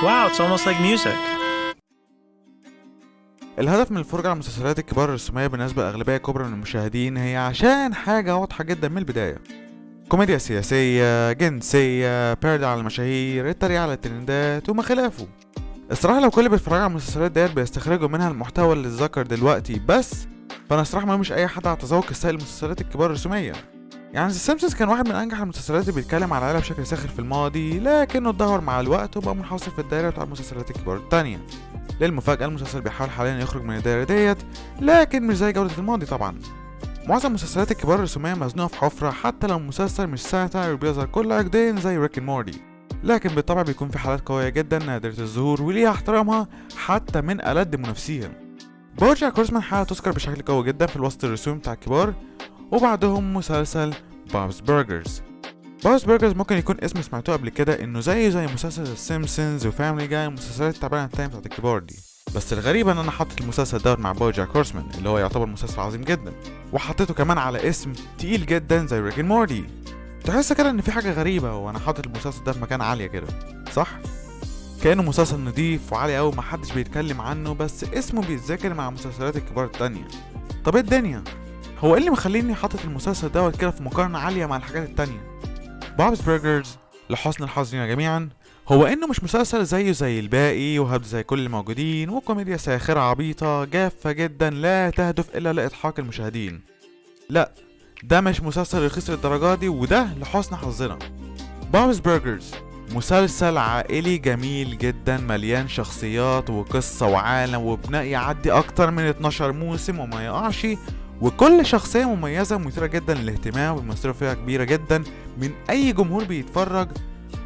Wow, it's almost like music. الهدف من الفرجة على المسلسلات الكبار الرسومية بالنسبة لأغلبية كبرى من المشاهدين هي عشان حاجة واضحة جدا من البداية: كوميديا سياسية، جنسية، بارودي على المشاهير، التريقة على الترندات وما خلافه. الصراحة لو كل اللي بيتفرجوا على المسلسلات ديت بيستخرجوا منها المحتوى اللي اتذكر دلوقتي بس، فأنا الصراحة ملومش أي حد على تذوق السائل المسلسلات الكبار الرسومية. يعني ذا سيمبسونز كان واحد من أنجح المسلسلات اللي بيتكلم على العيلة بشكل ساخر في الماضي، لكنه اتدهور مع الوقت وبقى منحصر في الدايرة بتاع المسلسلات الكبار التانية. للمفاجأة المسلسل بيحاول حاليا يخرج من الدايرة ديت، لكن مش زي جودة الماضي طبعا. معظم المسلسلات الكبار الرسومية مزنوقة في حفرة، حتى لو المسلسل مش ساتاير وبيظهر كل عقدين زي ريك اند مورتي، لكن بالطبع بيكون في حالات قوية جدا نادرة الظهور وليها احترامها حتى من ألد منافسيها. بوجاك هورسمان حاول تذكر بشكل قوي جدا في الوسط الرسومي بتاع الكبار، وبعدهم مسلسل بوبز برجرز. بوبز برجرز ممكن يكون اسم سمعتوه قبل كده، انه زي مسلسل السيمبسونز وفاميلي جاي المسلسلات التعبانة التانية بتاعت الكبار دي. بس الغريب ان انا حاطط المسلسل دوت مع بوجاك هورسمان اللي هو يعتبر مسلسل عظيم جدا، وحطيته كمان على اسم تقيل جدا زي ريك اند مورتي. تحس كده ان في حاجة غريبة وانا حاطط المسلسل ده في مكان عالية كده، صح؟ كأنه مسلسل نضيف وعالي اوي محدش بيتكلم عنه، بس اسمه بيتذكر مع مسلسلات الكبار التانية. طب ايه الدنيا؟ هو ايه اللي مخليني حاطط المسلسل دوت كده في مقارنة عالية مع الحاجات التانية؟ بوبز برجرز لحسن الحظ لنا جميعا هو انه مش مسلسل زيه زي الباقي وهبد زي كل الموجودين وكوميديا ساخرة عبيطة جافة جدا لا تهدف الا لاضحاك المشاهدين. لا، ده مش مسلسل رخيص للدرجة دي، وده لحسن حظنا. بوبز برجرز مسلسل عائلي جميل جدا مليان شخصيات وقصة وعالم وبناء يعدي اكتر من 12 موسم وما يقعش، وكل شخصية مميزة ومثيرة جدا للاهتمام وبيمثلوا فيها كبيرة جدا من اي جمهور بيتفرج،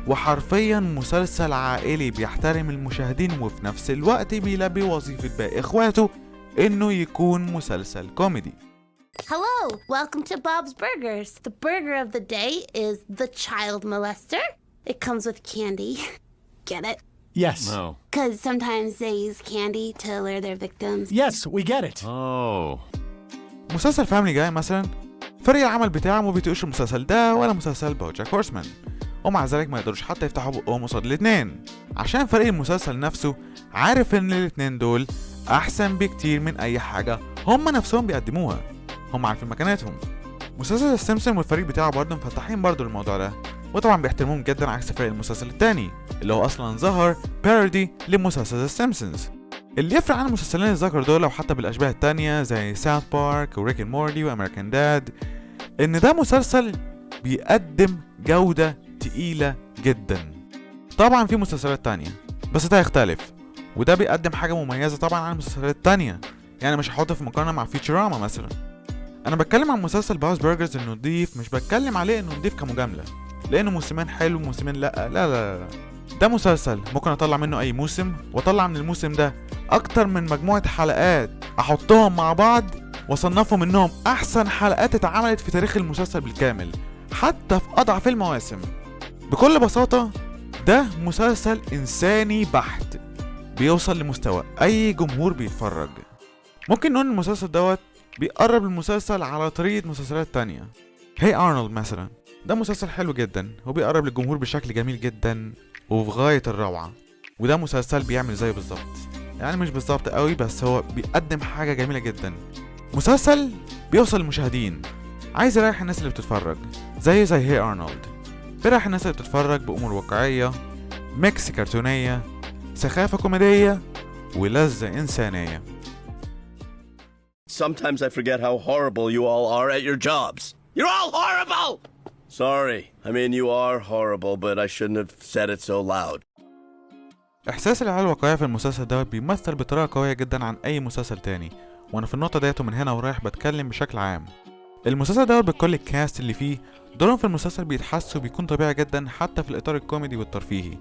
وحرفيا مسلسل عائلي بيحترم المشاهدين وفي نفس الوقت بيلبي وظيفة باقي اخواته انه يكون مسلسل كوميدي. Hello, welcome to Bob's Burgers. The burger of the day is the child molester. It comes with candy. Get it? Yes. No. Because sometimes they use candy to lure their victims. Yes, we get it. Oh. مسلسل فاميلي جاي مثلا، فريق العمل بتاعه ما بيتقوش المسلسل ده ولا مسلسل بوجاك هورسمان، ومع ذلك ما يقدروش حتى يفتحوا بقهم قصاد الاتنين، عشان فريق المسلسل نفسه عارف ان الاتنين دول احسن بكتير من اي حاجة هم نفسهم بيقدموها، هم عارفين مكانتهم. مسلسل السيمبسون والفريق بتاعه برضه مفتحين برضه الموضوع ده، وطبعا بيحترموهم جدا عكس فريق المسلسل التاني اللي هو اصلا ظهر بارودي لمسلسل السيمبسونز. اللي يفرق عن المسلسلين الذكر دول او حتى بالاشباه التانية زي ساوث بارك وريك اند مورتي وامريكان داد، ان ده مسلسل بيقدم جودة تقيلة جدا. طبعا في مسلسلات تانية بس ده يختلف، وده بيقدم حاجة مميزة طبعا عن المسلسلات التانية، يعني مش هحطه في مقارنة مع فيوتشراما مثلا. انا بتكلم عن مسلسل بوبز برجرز انه نضيف، مش بتكلم عليه انه نضيف كمجاملة لانه موسمين حلو وموسمين لا. ده مسلسل ممكن اطلع منه اي موسم، واطلع من الموسم ده اكتر من مجموعة حلقات احطهم مع بعض واصنفهم انهم احسن حلقات اتعملت في تاريخ المسلسل بالكامل حتى في اضعف المواسم. بكل بساطة ده مسلسل انساني بحت بيوصل لمستوى اي جمهور بيتفرج. ممكن نقول المسلسل دوت بيقرب المسلسل على طريقة مسلسلات تانية. هي ارنولد مثلا، ده مسلسل حلو جدا وبيقرب للجمهور بشكل جميل جدا وفي غاية الروعة، وده مسلسل بيعمل زيه بالظبط، يعني مش بالظبط قوي بس هو بيقدم حاجة جميلة جدا. مسلسل بيوصل للمشاهدين، عايز يريح الناس اللي بتتفرج زي هي ارنولد، بيريح الناس اللي بتتفرج بأمور واقعية، ميكس كرتونية، سخافة كوميدية، ولذة إنسانية. Sometimes I forget how horrible you all are at your jobs. You're all horrible! Sorry. I mean, you are horrible, but I shouldn't have said it so loud. إحساس العيال الواقعية في المسلسل دوت بيمثل بطريقة قوية جدا عن أي مسلسل تاني، وأنا في النقطة ديت ومن هنا ورايح بتكلم بشكل عام. المسلسل دوت بكل الكاست اللي فيه دورهم في المسلسل بيتحس وبيكون طبيعي جدا حتى في الإطار الكوميدي والترفيهي.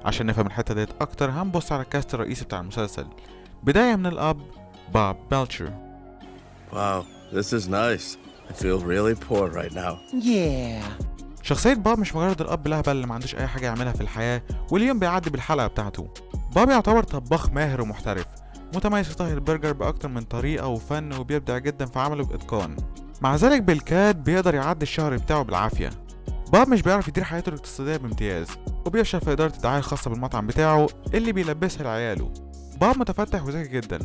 عشان نفهم الحتة ديت أكتر هنبص على الكاست الرئيسي بتاع المسلسل، بداية من الأب بوب بيلتشر. Wow, this is nice. I feel really poor right now. Yeah. شخصية بوب مش مجرد الأب الأهبل اللي ما عندوش أي حاجة يعملها في الحياة واليوم بيعدي بالحلقة بتاعته. بوب يعتبر طباخ ماهر ومحترف متميز في طهي البرجر بأكتر من طريقة وفن، وبيبدع جدا في عمله بإتقان. مع ذلك بالكاد بيقدر يعدي الشهر بتاعه بالعافية. باب مش بيعرف يدير حياته الاقتصادية بامتياز، وبيفشل في إدارة الدعاية الخاصة بالمطعم بتاعه اللي بيلبسها لعياله. باب متفتح وذكي جدا،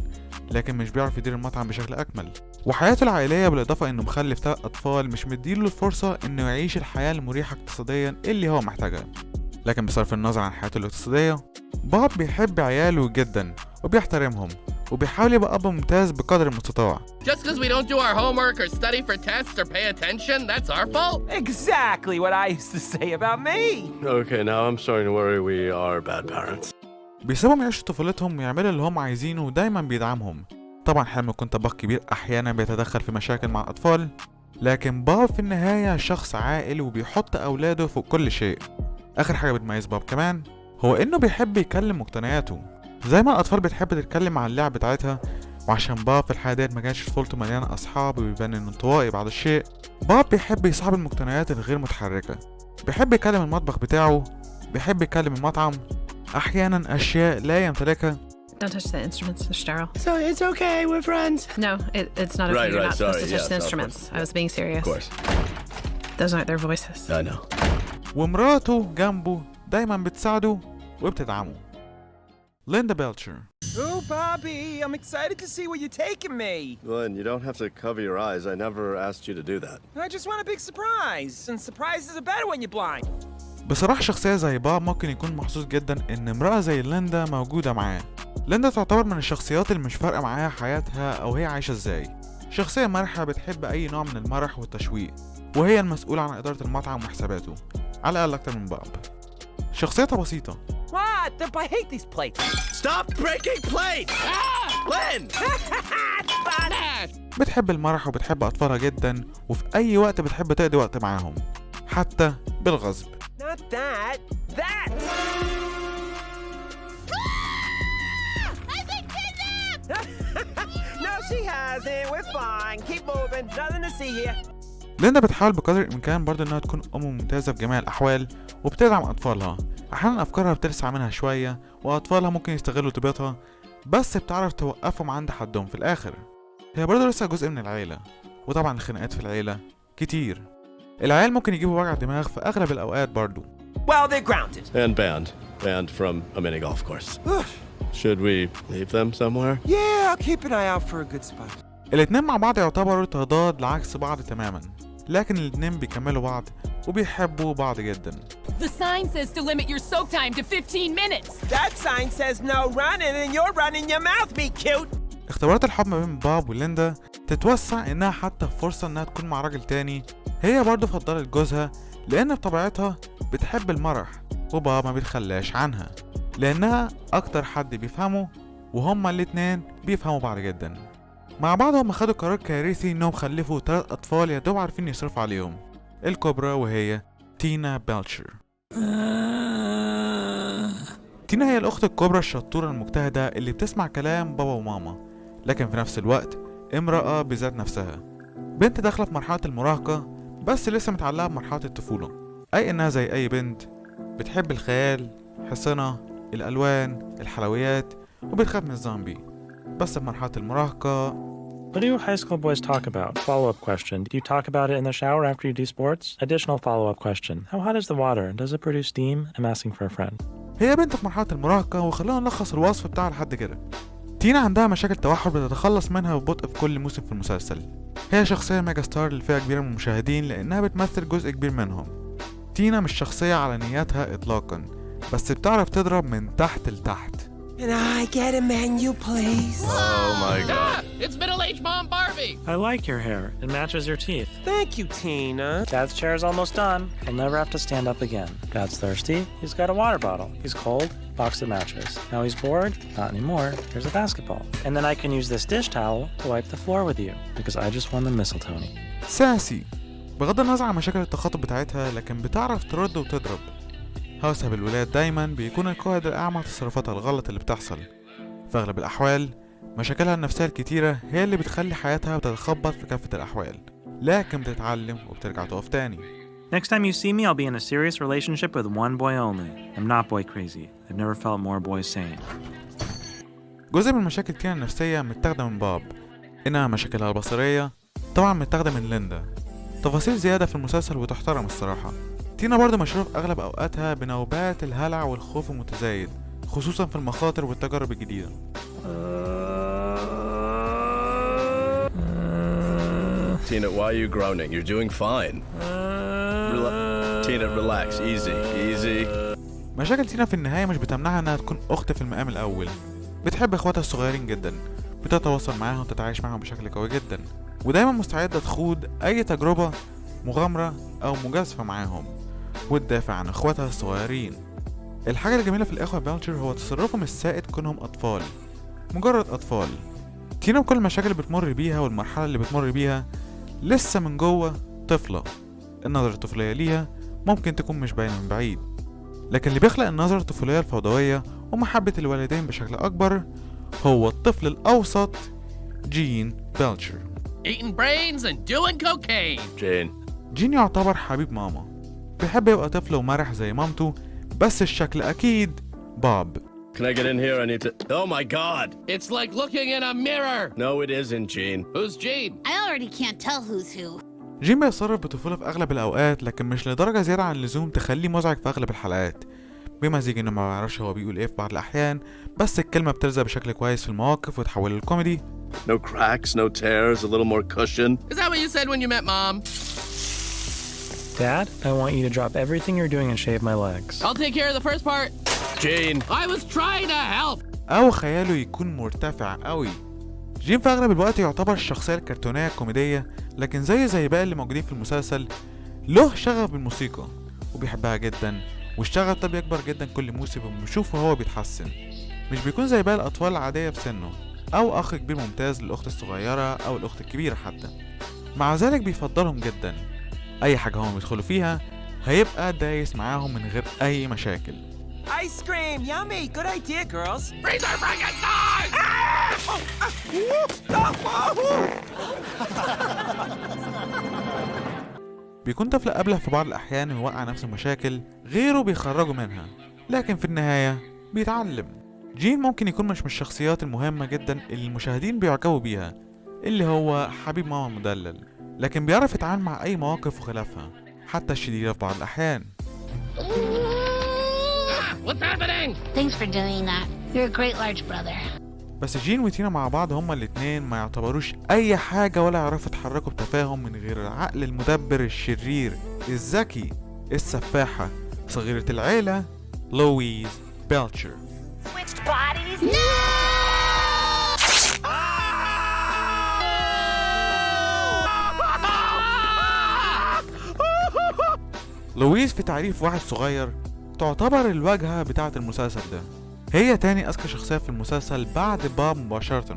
لكن مش بيعرف يدير المطعم بشكل أكمل. وحياته العائلية بالإضافة إنه مخلف 3 أطفال مش مديله الفرصة إنه يعيش الحياة المريحة اقتصاديا اللي هو محتاجها. لكن بصرف النظر عن حياته الاقتصادية، باب بيحب عياله جدا وبيحترمهم، وبيحاول يبقى أب ممتاز بقدر المستطاع. Just because we don't do our homework or study for tests or pay attention, that's our fault? Exactly what I used to say about me. Okay, now I'm starting to worry we are bad parents. بيسيبهم يعيشوا طفولتهم ويعملوا اللي هم عايزينه ودايما بيدعمهم. طبعا حلم يكون طباخ كبير أحيانا بيتدخل في مشاكل مع الأطفال، لكن باب في النهاية شخص عاقل وبيحط أولاده فوق كل شيء. آخر حاجة بتميز باب كمان هو إنه بيحب يكلم مقتنياته، زي ما الأطفال بتحب تتكلم عن اللعب بتاعتها. وعشان باب في الحياة ديت ما كانش طفولته مليانة أصحاب وبيبان إنه انطوائي بعض الشيء، باب بيحب يصاحب المقتنيات الغير متحركة، بيحب يكلم المطبخ بتاعه، بيحب يكلم المطعم، أحيانا أشياء لا يمتلكها. Don't touch the instruments, they're sterile. So it's okay, we're friends. No, it's not okay. Right, You're right, not supposed sorry, to touch yes, the of instruments. course. I was being serious. Of course. Those aren't their voices. I know. ومراته جنبه دايما بتساعده وبتدعمه. ليندا بيلتشر. Oh, Bobby, I'm excited to see where you're taking me. Glenn, you don't have to cover your eyes. I never asked you to do that. I just want a big surprise, and surprises are better when you're blind. بصراحة شخصية زي باب ممكن يكون محظوظ جدا إن امرأة زي ليندا موجودة معاه. ليندا تعتبر من الشخصيات اللي مش فارقة معاها حياتها أو هي عايشة ازاي. شخصية مرحة بتحب أي نوع من المرح والتشويق، وهي المسؤولة عن إدارة المطعم وحساباته على الأقل أكتر من باب. شخصيتها بسيطة. What? I hate these plates. Stop breaking plates! Glenn! بتحب المرح وبتحب أطفالها جدا، وفي أي وقت بتحب تقضي وقت معاهم حتى بالغصب. Not that. That! No, she hasn't. We're fine. Keep moving. Nothing to see here. ليندا بتحاول بقدر الإمكان برضه إنها تكون أم ممتازة في جميع الأحوال، وبتدعم أطفالها. أحيانا أفكارها بتلسع منها شوية، وأطفالها ممكن يستغلوا طيبتها، بس بتعرف توقفهم عند حدهم في الآخر. هي برضه لسه جزء من العيلة، وطبعا الخناقات في العيلة كتير. العيال ممكن يجيبوا وجع دماغ في أغلب الأوقات برضه. Well, they're grounded. And banned. Banned from a mini golf course. Should we leave them somewhere? Yeah, I'll keep an eye out for a good spot. الاتنين مع بعض يعتبروا تضاد لعكس بعض تماما، لكن الاتنين بيكملوا بعض وبيحبوا بعض جدا. The sign says to limit your soak time to 15 minutes. That sign says no running, and you're running your mouth, be cute. اختبارات الحب ما بين باب وليندا تتوسع انها حتى فرصة انها تكون مع راجل تاني. هي برضه فضلت جوزها لان بطبيعتها بتحب المرح، وباب ما بيتخلاش عنها لانها اكتر حد بيفهمه، وهما الاتنين بيفهموا بعض جدا. مع بعض هم خدوا قرار كارثي انهم خلفوا 3 اطفال يا دوب عارفين يصرفوا عليهم. الكبرى وهي تينا بيلتشر. تينا هي الاخت الكبرى الشطورة المجتهدة اللي بتسمع كلام بابا وماما، لكن في نفس الوقت امرأة بذات نفسها. بنت داخلة في مرحلة المراهقة بس لسه متعلقة بمرحلة الطفولة، اي انها زي اي بنت بتحب الخيال، حصنة، الالوان، الحلويات، وبتخاف من الزومبي. بس في مرحلة المراهقة. What do you high school boys talk about? Follow-up question. Do you talk about it in the shower after you do sports? Additional follow-up question. How hot is the water? Does it produce steam? I'm asking for a friend. هي بنت في مرحلة المراهقة، وخلونا نلخص الوصف بتاعها لحد كده. تينا عندها مشاكل توحد بتتخلص منها ببطء في كل موسم في المسلسل. هي شخصية ميجا ستار لفئة كبيرة من المشاهدين لأنها بتمثل جزء كبير منهم. تينا مش شخصية على نياتها إطلاقا، بس بتعرف تضرب من تحت لتحت. Can I get a menu, please? Oh my god. It's middle-aged mom Barbie. I like your hair. It matches your teeth. Thank you, Tina. Dad's chair is almost done. He'll never have to stand up again. Dad's thirsty. He's got a water bottle. He's cold. Box of matches. Now he's bored. Not anymore. Here's a basketball. And then I can use this dish towel to wipe the floor with you because I just won the mistletoe. ساسي بغض النظر عن مشاكل التخاطب بتاعتها، لكن بتعرف ترد وتضرب. هوسها بالولاد دايما بيكون القائد الأعمى على تصرفاتها الغلط اللي بتحصل. في أغلب الأحوال مشاكلها النفسية الكتيرة هي اللي بتخلي حياتها بتتخبط في كافة الأحوال، لكن بتتعلم وبترجع تقف تاني. Next time you see me, I'll be in a serious relationship with one boy only. I'm not boy crazy. I've never felt more boy sane. جزء من مشاكل تينا النفسية متاخدة من باب، إنها مشاكلها البصرية طبعا متاخدة من ليندا. تفاصيل زيادة في المسلسل وتحترم الصراحة. تينا برضه مشهورة في أغلب أوقاتها بنوبات الهلع والخوف المتزايد، خصوصا في المخاطر والتجارب الجديدة. Tina, why are you groaning? You're doing fine. Tina, relax. Easy, easy. مشاكل تينا في النهاية مش بتمنعها إنها تكون أخت في المقام الأول. بتحب إخواتها الصغيرين جدا، بتتواصل معاهم وتتعايش معاهم بشكل قوي جدا، ودايما مستعدة تخوض أي تجربة مغامرة أو مجازفة معاهم وتدافع عن إخواتها الصغيرين. الحاجة الجميلة في الإخوة بيلتشر هو تصرفهم السائد كونهم أطفال، مجرد أطفال. تينا بكل المشاكل اللي بتمر بيها والمرحلة اللي بتمر بيها لسه من جوه طفلة. النظرة الطفولية ليها ممكن تكون مش باينة من بعيد، لكن اللي بيخلق النظرة الطفولية الفوضوية ومحبة الوالدين بشكل أكبر هو الطفل الأوسط جين بيلتشر. Eating brains and doing cocaine. جين يعتبر حبيب ماما، بيحب يبقى طفل ومرح زي مامته، بس الشكل أكيد بوب. Can I get in here? I need to... Oh my god! It's like looking in a mirror. No, it isn't, Gene. Who's Gene? I already can't tell who's who. جين بيتصرف بطفولة في أغلب الأوقات، لكن مش لدرجة زيادة عن اللزوم تخليه مزعج في أغلب الحلقات، بمزيج إنه ما بيعرفش هو بيقول إيه في بعض الأحيان، بس الكلمة بتلزق بشكل كويس في المواقف وتحول للكوميدي. No cracks, no tears, a little more cushion. Is that what you said when you met Mom? Dad, I want you to drop everything you're doing and shave my legs. I'll take care of the first part. Gene. I was trying to help. أو خياله يكون مرتفع قوي. جين في أغلب الوقت يعتبر الشخصية الكرتونية الكوميدية، لكن زي باقي اللي موجودين في المسلسل له شغف بالموسيقى وبيحبها جدا، والشغف ده بيكبر جدا كل موسم وبنشوفه هو بيتحسن. مش بيكون زي باقي الأطفال العادية في سنه أو أخ كبير ممتاز للأخت الصغيرة أو الأخت الكبيرة حتى، مع ذلك بيفضلهم جدا. أي حاجة هم بيدخلوا فيها هيبقى دايس معاهم من غير أي مشاكل. Ice cream, yummy. Good idea, girls. Freezer Frankenstein! بيكون طفل أبله في بعض الأحيان ويوقع نفسه مشاكل غيره بيخرجوا منها، لكن في النهاية بيتعلم. جين ممكن يكون مش من الشخصيات المهمة جدا اللي المشاهدين بيعجبوا بيها، اللي هو حبيب ماما مدلل، لكن بيعرف يتعامل مع أي مواقف وخلافها حتى الشديدة في بعض الأحيان. What's happening? Thanks for doing that. You're a great large brother. بس جين وتينا مع بعض هما الاتنين ما يعتبروش أي حاجة ولا يعرفوا يتحركوا بتفاهم من غير العقل المدبر الشرير الذكي السفاحة صغيرة العيلة لويز بيلتشر. Switched bodies? No! لويز في تعريف واحد صغير تعتبر الواجهة بتاعة المسلسل ده. هي تاني أذكى شخصية في المسلسل بعد باب مباشرة.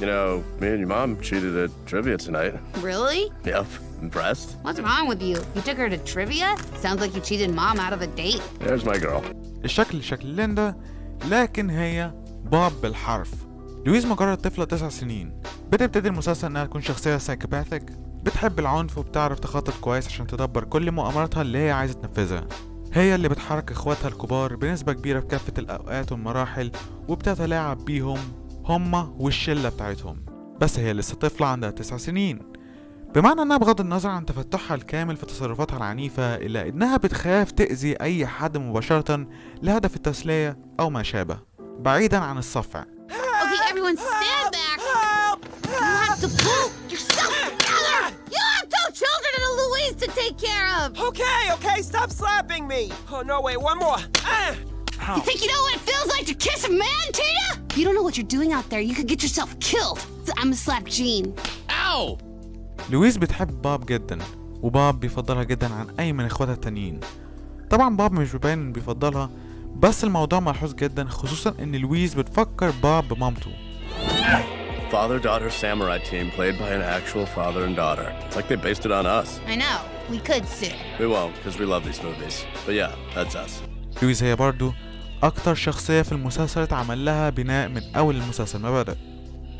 You know, me and your mom cheated at trivia tonight. Really? Yep. Impressed? What's wrong with you? You took her to trivia? Sounds like you cheated mom out of a date. There's my girl. الشكل شكل ليندا، لكن هي باب بالحرف. لويز مجرد طفلة 9 سنين، بتبتدي المسلسل انها تكون شخصية سايكوباثيك، بتحب العنف وبتعرف تخطط كويس عشان تدبر كل مؤامراتها اللي هي عايزة تنفذها. هي اللي بتحرك اخواتها الكبار بنسبة كبيرة في كافة الأوقات والمراحل، وبتتلاعب بيهم هما والشلة بتاعتهم، بس هي لسه طفلة عندها 9 سنين، بمعنى انها بغض النظر عن تفتحها الكامل في تصرفاتها العنيفة إلا انها بتخاف تأذي أي حد مباشرة لهدف التسلية أو ما شابه، بعيدا عن الصفع. Okay, everyone stand back. You have to pull yourself together. You have 2 children and a Louise to take care of. Okay, stop slapping me. Oh, no, wait, one more. You think you know what it feels like to kiss a man, Tina? You don't know what you're doing out there. You could get yourself killed. I'm gonna slap Gene. Ow! لويز بتحب باب جدا، وباب بيفضلها جدا عن أي من إخواتها التانيين. طبعا باب مش بيبين إنه بيفضلها، بس الموضوع ملحوظ جدا، خصوصا إن لويز بتفكر باب بمامته. Father-daughter samurai team played by an actual father and daughter. It's like they based it on us. I know. We could sue. We won't, because we love these movies. But yeah, that's us. لويز هي برضو أكتر شخصية في المسلسل اتعمل لها بناء من أول المسلسل ما بدأ.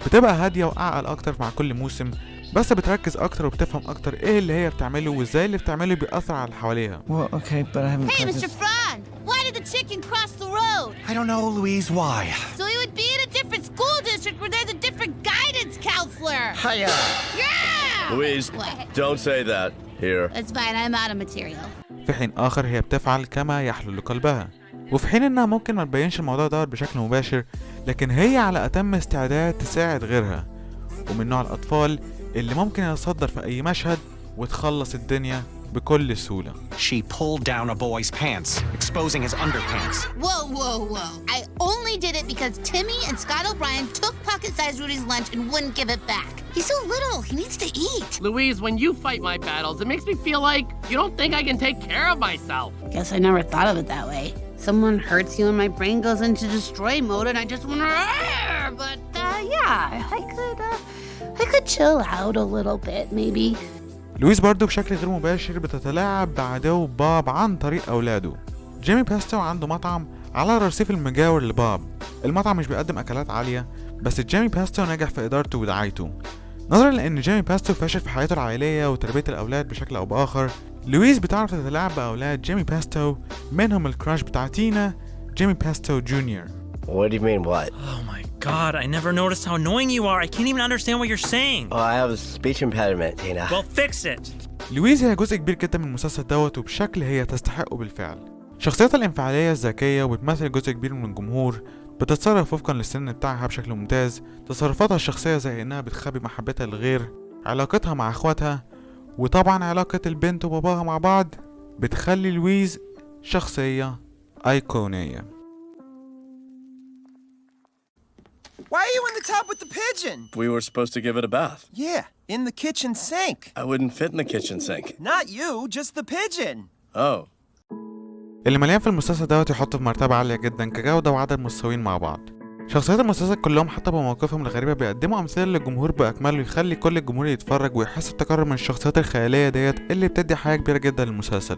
بتبقى هادية وأعقل أكتر مع كل موسم، بس بتركز أكتر وبتفهم أكتر إيه اللي هي بتعمله وإزاي اللي بتعمله بيأثر على اللي حواليها. Well, okay, but I haven't. Hey, Mr. Fran! Why did the chicken cross the road? I don't know, Louise. Why? So he would be in a different school district where there's a different guidance counselor. Hiya. Yeah! Louise, What? don't say that here. That's fine. I'm out of material. في حين آخر هي بتفعل كما يحلو لقلبها، وفي حين إنها ممكن ما تبينش الموضوع ده بشكل مباشر، لكن هي على أتم استعداد تساعد غيرها، ومن نوع الأطفال اللي ممكن يتصدر في أي مشهد وتخلص الدنيا بكل سهولة. She pulled down a boy's pants, exposing his underpants. Whoa, whoa, whoa. I only did it because Timmy and Scott O'Brien took pocket-sized Rudy's lunch and wouldn't give it back. He's so little, he needs to eat. Louise, when you fight my battles, it makes me feel like you don't think I can take care of myself. Guess I never thought of it that way. Someone hurts you and my brain goes into destroy mode and I just want to... But, yeah, I could chill out a little bit, maybe. لويس برضو بشكل غير مباشر بتتلاعب بعدو باب عن طريق أولاده. جيمي باستو عنده مطعم على الرصيف المجاور لباب. المطعم مش بيقدم أكلات عالية، بس جيمي باستو نجح في إدارته ودعايته. نظرا لأن جيمي باستو فاشل في حياته العائلية وتربية الأولاد بشكل أو بآخر، لويس بتعرف تتلاعب بأولاد جيمي باستو، منهم الكراش بتاع تينا، جيمي باستو جونيور. What do you mean, what? Oh my god, I never noticed how annoying you are. I can't even understand what you're saying. Oh, I have a speech impediment, Tina. Well, fix it. لويس هي جزء كبير جدا من المسلسل دوت، وبشكل هي تستحقه بالفعل. شخصيتها الانفعالية الذكية وبتمثل جزء كبير من الجمهور، بتتصرف وفقا للسن بتاعها بشكل ممتاز. تصرفاتها الشخصية زي انها بتخبي محبتها للغير، علاقتها مع اخواتها، وطبعا علاقة البنت وباباها مع بعض بتخلي لويس شخصية أيقونية. Why are you in the tub with the pigeon? We were supposed to give it a bath. Yeah, in the kitchen sink. I wouldn't fit in the kitchen sink. Not you, just the pigeon. Oh. اللي مليان في المسلسل دوت يحطه في مرتبة عالية جدا كجودة وعدد مستويين مع بعض. شخصيات المسلسل كلهم حتى بمواقفهم الغريبة بيقدموا أمثلة للجمهور بأكمله، يخلي كل الجمهور يتفرج ويحس بتكرر من الشخصيات الخيالية ديت اللي بتدي حاجة كبيرة جدا للمسلسل.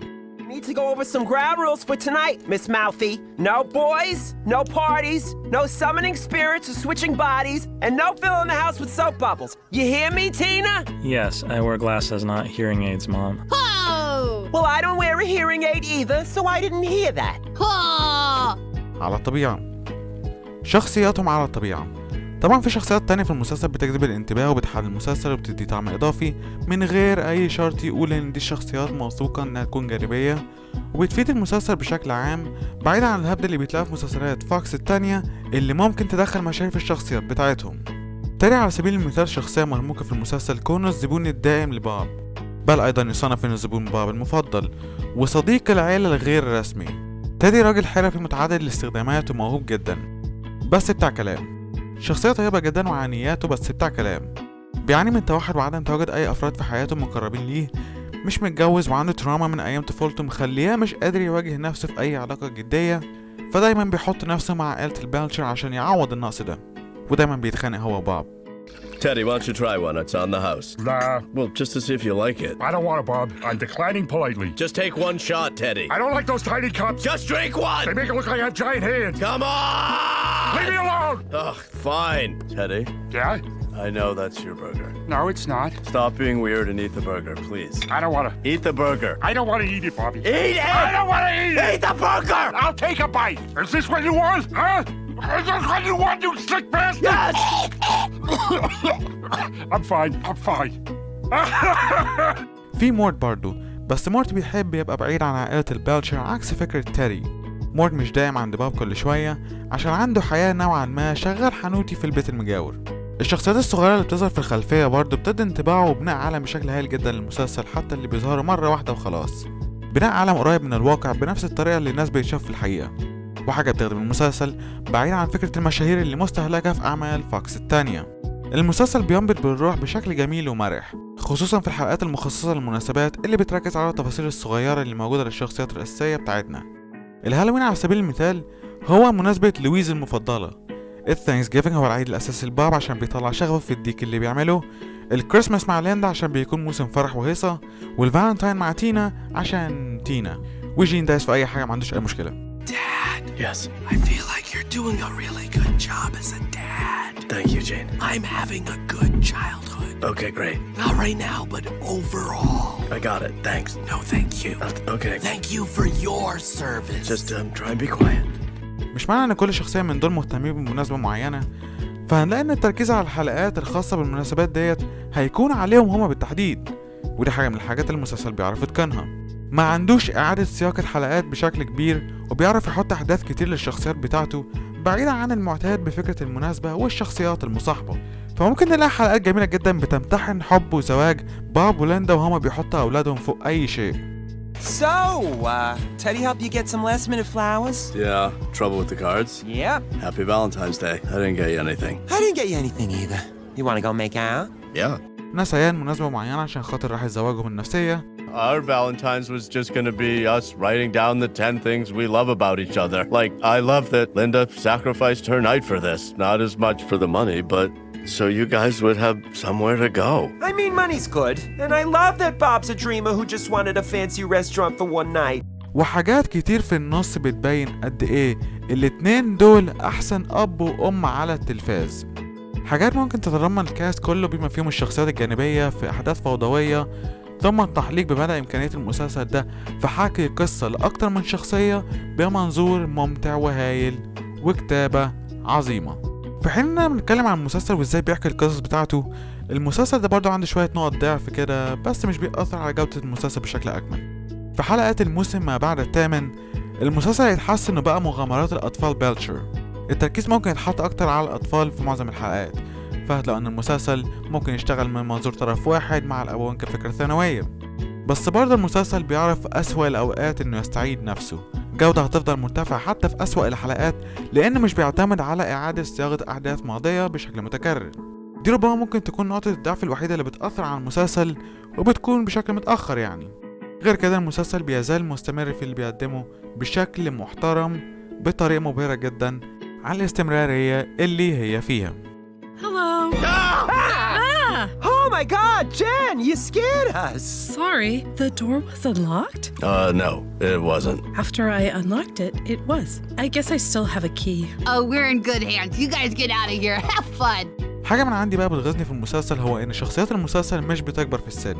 Need to go over some ground rules for tonight, Miss Mouthy. No boys, no parties, no summoning spirits or switching bodies, and no filling the house with soap bubbles. You hear me, Tina? Yes, I wear glasses, not hearing aids, Mom. Oh! Well, I don't wear a hearing aid either, so I didn't hear that. Oh! على الطبيعة. شخصياتهم على الطبيعة. طبعا في شخصيات تانية في المسلسل بتجذب الانتباه وبتحل المسلسل وبتدي طعم إضافي من غير أي شرط يقول إن دي الشخصيات موثوقة إنها تكون جانبية، وبتفيد المسلسل بشكل عام بعيدا عن الهبد اللي بيتلاقى في مسلسلات فوكس التانية اللي ممكن تدخل مشاهير في الشخصيات بتاعتهم. تاني على سبيل المثال شخصية مرموقة في المسلسل كونه الزبون الدائم لباب، بل أيضا يصنف إنه زبون باب المفضل وصديق العيلة الغير رسمي. تادي راجل حرفي متعدد الاستخدامات وموهوب جدا، بس بتاع كلام. شخصية طيبة جدا وعنياته بس بتاع كلام. بيعاني من توحد وعدم تواجد أي أفراد في حياته مقربين ليه، مش متجوز وعنده تراما من أيام طفولته مخليه مش قادر يواجه نفسه في أي علاقة جدية، فدايما بيحط نفسه مع عائلة البالشر عشان يعوض النقص ده، ودايما بيتخانق هو وباب. Teddy, why don't you try one? It's on the house. Nah. Well, just to see if you like it. I don't want it, Bob. I'm declining politely. Just take one shot, Teddy. I don't like those tiny cups. Just drink one! They make it look like I have giant hands. Come on! Leave me alone! Ugh, fine. Teddy? Yeah? I know that's your burger. No, it's not. Stop being weird and eat the burger, please. I don't want to. Eat the burger. I don't want to eat it, Bobby. Eat it! I don't want to eat it! Eat the burger! I'll take a bite. Is this what you want? Huh? Is this what you want, you sick bastard? Yes! I'm fine. I'm fine. في مورت برضو، بس مورت بيحب يبقى بعيد عن عائلة البالشر عكس فكرة تيري. مورت مش دايم عند باب كل شوية عشان عنده حياة نوعا ما، شغال حنوتي في البيت المجاور. الشخصيات الصغيرة اللي بتظهر في الخلفية برضو بتدي انطباع وبناء عالم بشكل هايل جدا للمسلسل، حتى اللي بيظهروا مرة واحدة وخلاص. بناء عالم قريب من الواقع بنفس الطريقة اللي الناس بيتشاف في الحقيقة، وحاجة بتخدم المسلسل بعيد عن فكرة المشاهير اللي مستهلكة في أعمال فوكس التانية. المسلسل بينبت بالروح بشكل جميل ومرح، خصوصا في الحلقات المخصصة للمناسبات اللي بتركز على التفاصيل الصغيرة اللي موجودة للشخصيات الرئيسية بتاعتنا. الهالوين على سبيل المثال هو مناسبة لويز المفضلة، الثانكس جيفنج هو العيد الأساسي لباب عشان بيطلع شغفه في الديك اللي بيعمله، الكريسماس مع ليندا عشان بيكون موسم فرح وهيصة، والفالنتاين مع تينا عشان تينا، وجين دايس في أي حاجة ما عندوش أي مشكلة. Dad. Yes. I feel like you're doing a really good job as a dad. Thank you, Jane. I'm having a good childhood. Okay, great. Not right now, but overall. I got it. Thanks. No, thank you. Okay. Thank you for your service. Just try and be quiet. مش معنى ان كل شخصية من دول مهتمين بمناسبة معينة، فهنلاقي ان التركيز على الحلقات الخاصة بالمناسبات ديت هيكون عليهم هما بالتحديد، ودي حاجة من الحاجات اللي المسلسل بيعرف يتقنها. ما عندوش إعادة سياق الحلقات بشكل كبير، وبيعرف يحط أحداث كتير للشخصيات بتاعته بعيدا عن المعتاد بفكرة المناسبة والشخصيات المصاحبة. فممكن نلاقي حلقات جميلة جدا بتمتحن حب وزواج باب وليندا وهما بيحطوا أولادهم فوق أي شيء. So, Teddy help you get some last minute flowers? Yeah, trouble with the cards? Yep. Happy Valentine's Day. I didn't get you anything. I didn't get you anything either. You wanna go make out? Yeah. نسيان مناسبة معينة عشان خاطر راح زواجهم النفسية. Our Valentine's was just gonna be us writing down the 10 things we love about each other. Like, I love that Linda sacrificed her night for this. Not as much for the money, but so you guys would have somewhere to go. I mean, money's good. And I love that Bob's a dreamer who just wanted a fancy restaurant for one night. وحاجات كتير في النص بتبين قد ايه الاتنين دول احسن اب وام على التلفاز. حاجات ممكن تتضمن الكاست كله بما فيهم الشخصيات الجانبية في احداث فوضوية، ثم التحليق بمدى إمكانية المسلسل ده في حكي قصة لأكتر من شخصية بمنظور ممتع وهايل وكتابة عظيمة. في حين إننا بنتكلم عن المسلسل وإزاي بيحكي القصص بتاعته، المسلسل ده برضه عنده شوية نقط ضعف كده، بس مش بيأثر على جودة المسلسل بشكل أكمل. في حلقات الموسم ما بعد الثامن المسلسل يتحس إنه بقى مغامرات الأطفال بيلتشر. التركيز ممكن يتحط أكتر على الأطفال في معظم الحلقات، فهتلاقوا ان المسلسل ممكن يشتغل من منظور طرف واحد مع الابوين كفكرة ثانوية، بس برضه المسلسل بيعرف في اسوأ الاوقات انه يستعيد نفسه. جودة هتفضل مرتفعة حتى في اسوأ الحلقات لانه مش بيعتمد على اعادة صياغة احداث ماضية بشكل متكرر. دي ربما ممكن تكون نقطة الضعف الوحيدة اللي بتأثر على المسلسل، وبتكون بشكل متأخر يعني. غير كده المسلسل بيزال مستمر في اللي بيقدمه بشكل محترم بطريقة مبهرة جدا على الاستمرارية اللي هي فيها. Hello. Oh my God, Jen, you scared us. Sorry, the door was unlocked? No, it wasn't. After I unlocked it, it was. I guess I still have a key. Oh, we're in good hands. You guys get out of here. Have fun. حاجة من عندي بقى بتغيظني في المسلسل هو إن شخصيات المسلسل مش بتكبر في السن،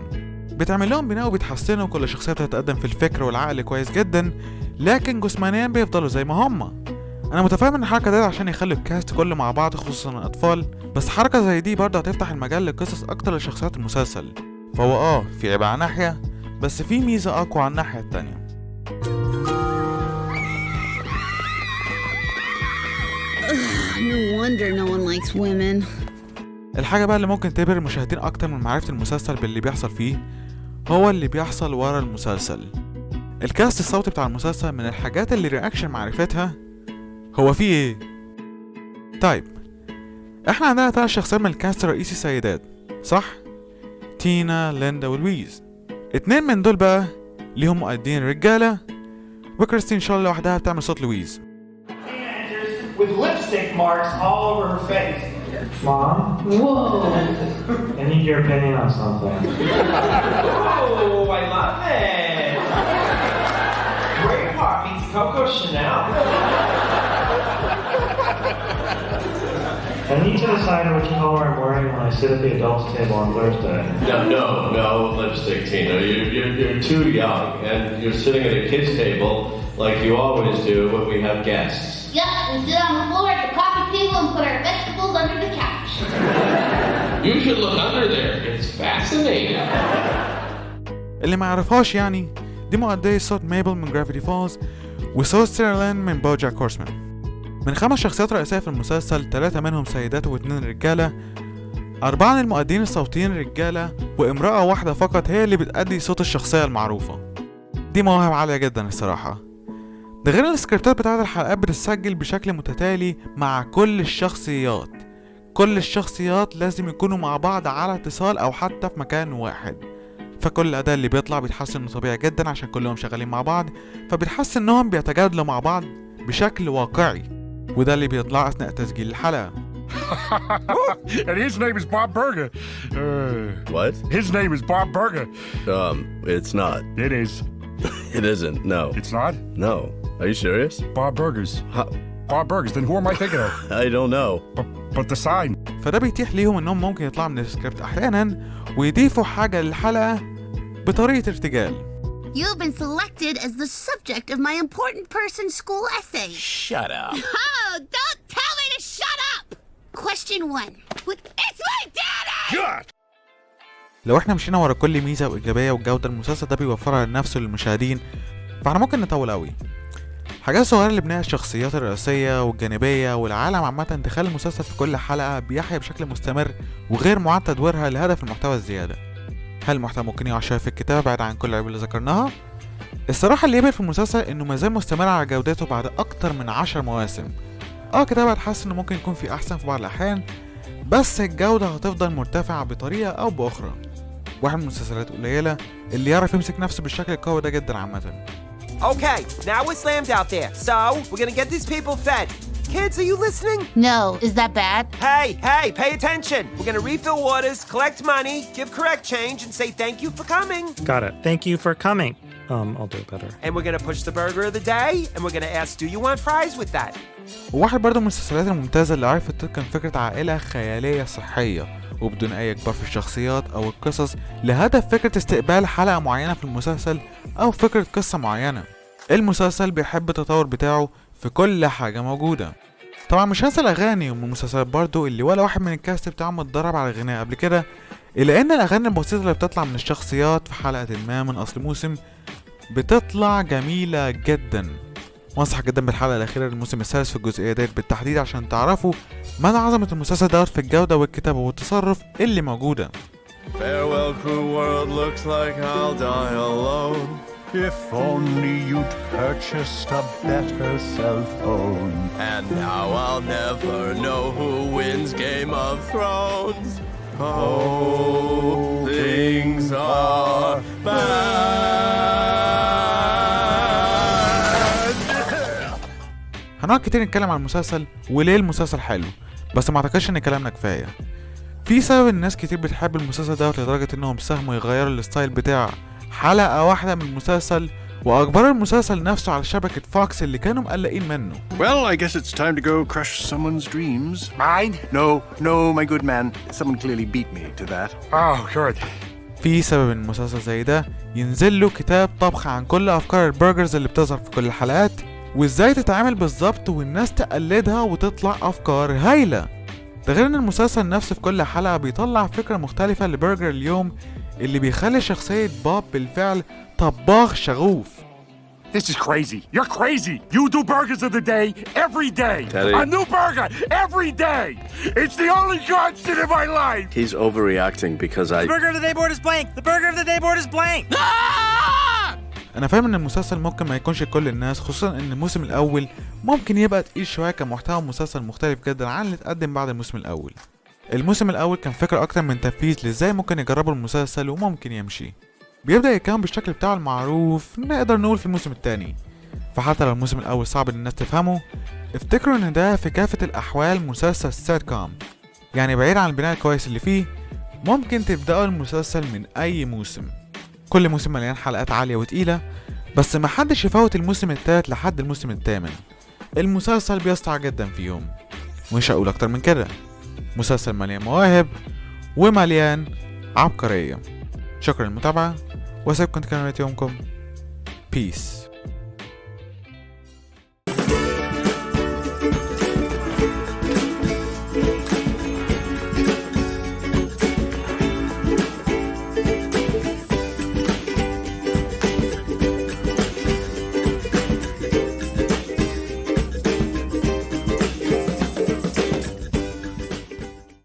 بتعمل لهم بناء وبتحسنوا، كل شخصية بتتقدم في الفكر والعقل كويس جدا، لكن جسمانيا بيفضلوا زي ما هما. انا متفاهم ان الحركه دي عشان يخلي الكاست كله مع بعض خصوصا الاطفال، بس حركه زي دي برضه هتفتح المجال لقصص اكتر لشخصيات المسلسل. فهو في عيب على ناحيه، بس في ميزه اقوى على الناحيه التانية. No wonder no one likes women. الحاجه بقى اللي ممكن تبهر المشاهدين اكتر من معرفه المسلسل باللي بيحصل فيه هو اللي بيحصل ورا المسلسل. الكاست الصوتي بتاع المسلسل من الحاجات اللي رياكشن معرفتها هو في ايه؟ طيب احنا عندنا 3 شخصيات من الكاست الرئيسي سيدات، صح؟ تينا، ليندا، ولويز. 2 من دول بقى ليهم مؤدين رجالة، وكريستين شول لوحدها بتعمل صوت لويز. With lipstick marks all over her face. Mom? Whoa! I need your opinion on something. Oh, I love it! Great Pop meets Coco Chanel. I need to decide which color I'm wearing when I sit at the adults table on Thursday. No lipstick, Tina. You're too young, and you're sitting at a kid's table like you always do when we have guests. Yep, we sit on the floor at the coffee table and put our vegetables under the couch. You should look under there. It's fascinating. اللي ما يعرفهاش يعني، دي مؤدية صوت ميبل من جرافيتي فولز، وصوت سيرلين من بوجاك هورسمان. من 5 شخصيات رئيسية في المسلسل 3 منهم سيدات و2 رجالة. 4 من المؤدين الصوتيين رجالة، وامرأة واحدة فقط هي اللي بتأدي صوت الشخصية المعروفة. دي مواهب عالية جدا الصراحة. ده غير السكريبتات بتاعت الحلقات بتتسجل بشكل متتالي مع كل الشخصيات. كل الشخصيات لازم يكونوا مع بعض على اتصال أو حتى في مكان واحد، فكل الأداء اللي بيطلع بيتحس إنه طبيعي جدا عشان كلهم شغالين مع بعض، فبتحس إنهم بيتجادلوا مع بعض بشكل واقعي، وده اللي بيطلع أثناء تسجيل الحلقة. And his name is Bob Burger. What? His name is Bob Burger. It's not. It is. It isn't, no. It's not? No. Are you serious? Bob Burgers. Bob Burgers, then who am I thinking of? I don't know. But the sign. فده بيتيح ليهم انهم ممكن يطلعوا من السكريبت احيانا ويضيفوا حاجة للحلقة بطريقة ارتجال. You've been selected as the subject of my important person school essay. Shut up. Oh, don't tell me to shut up! Question 1. It's my daddy! God! لو احنا مشينا ورا كل ميزة وايجابية والجودة المسلسل ده بيوفرها لنفسه للمشاهدين، فاحنا ممكن نطول قوي. حاجات صغيرة لبناء الشخصيات الرئيسية والجانبية والعالم عامة تخلي المسلسل في كل حلقة بيحيا بشكل مستمر وغير معاد تدويرها لهدف المحتوى الزيادة. هل المحتوى ممكن يقع شوية في الكتابة بعد عن كل العيوب اللي ذكرناها؟ الصراحة اللي يبهر في المسلسل انه مازال مستمر على جودته بعد اكتر من 10 مواسم. كتابة هتحس انه ممكن يكون في احسن في بعض الاحيان، بس الجودة هتفضل مرتفعة بطريقة او باخرى. واحد من المسلسلات قليلة اللي يعرف يمسك نفسه بالشكل القوي ده جدا عامة. Okay, now we're slammed out there, so we're gonna get these people fed. Kids, are you listening? No, is that bad? Hey, pay attention. We're gonna refill waters, collect money, give correct change, and say thank you for coming. Got it. Thank you for coming. I'll do it better. And we're gonna push the burger of the day, and we're gonna ask, do you want fries with that? وواحد برضه من المسلسلات الممتازة اللي عرفت تتقن فكرة عائلة خيالية صحية وبدون أي إجبار في الشخصيات أو القصص لهدف فكرة استقبال حلقة معينة في المسلسل أو فكرة قصة معينة. المسلسل بيحب التطور بتاعه في كل حاجة موجودة. طبعا مش هنسى الأغاني، ومن المسلسلات برضه اللي ولا واحد من الكاست بتاعه متدرب على الغناء قبل كده، إلا إن الأغاني البسيطة اللي بتطلع من الشخصيات في حلقة ما من أصل موسم بتطلع جميلة جدا. وانصح جدا بالحلقة الأخيرة للموسم الثالث في الجزئية ديت بالتحديد عشان تعرفوا مدى عظمة المسلسل دوت في الجودة والكتابة والتصرف اللي موجودة. Farewell cruel world, looks like I'll die alone. If only you'd purchased a better cell phone. And now I'll never know who wins Game of Thrones. Oh, things are bad. هنقعد كتير نتكلم عن المسلسل وليه المسلسل حلو، بس ما اعتقدش ان كلامنا كفايه. في سبب الناس كتير بتحب المسلسل دوت لدرجه انهم ساهموا يغيروا الستايل بتاع حلقه واحده من المسلسل واجبروا المسلسل نفسه على شبكه فوكس اللي كانوا مقلقين منه. Well, I guess it's time to go crush someone's dreams. Mine? No, my good man. Someone clearly beat me to that. Oh, good. في سبب ان المسلسل زي ده ينزل له كتاب طبخ عن كل افكار البرجرز اللي بتظهر في كل الحلقات وازاي تتعامل بالظبط والناس تقلدها وتطلع افكار هايله. ده غير ان المسلسل نفسه في كل حلقه بيطلع فكره مختلفه لبرجر اليوم اللي بيخلي شخصيه بوب بالفعل طباخ شغوف. This is crazy. You're crazy. You do burgers of the day every day. Teddy. A new burger every day. It's the only constant in my life. He's overreacting because The burger of the day board is blank. The burger of the day board is blank. انا فاهم ان المسلسل ممكن ما يكونش لكل الناس، خصوصا ان الموسم الاول ممكن يبقى تقيل شويه كمحتوى مسلسل مختلف جدا عن اللي اتقدم بعد الموسم الاول. الموسم الاول كان فكره اكتر من تنفيذ لازاي ممكن يجربوا المسلسل وممكن يمشي. بيبدا يتكون بالشكل بتاعه المعروف نقدر نقول في الموسم الثاني. فحتى لو الموسم الاول صعب ان الناس تفهمه، افتكروا ان ده في كافه الاحوال مسلسل سيت كوم، يعني بعيد عن البناء الكويس اللي فيه ممكن تبداوا المسلسل من اي موسم. كل موسم مليان حلقات عاليه وتقيله، بس محدش يفوت الموسم الثالث لحد الموسم الثامن. المسلسل بيسطع جدا فيهم، ومش هقول اكتر من كده. مسلسل مليان مواهب ومليان عبقريه. شكرا للمتابعه واسيبكم تكملوا يومكم. بيس.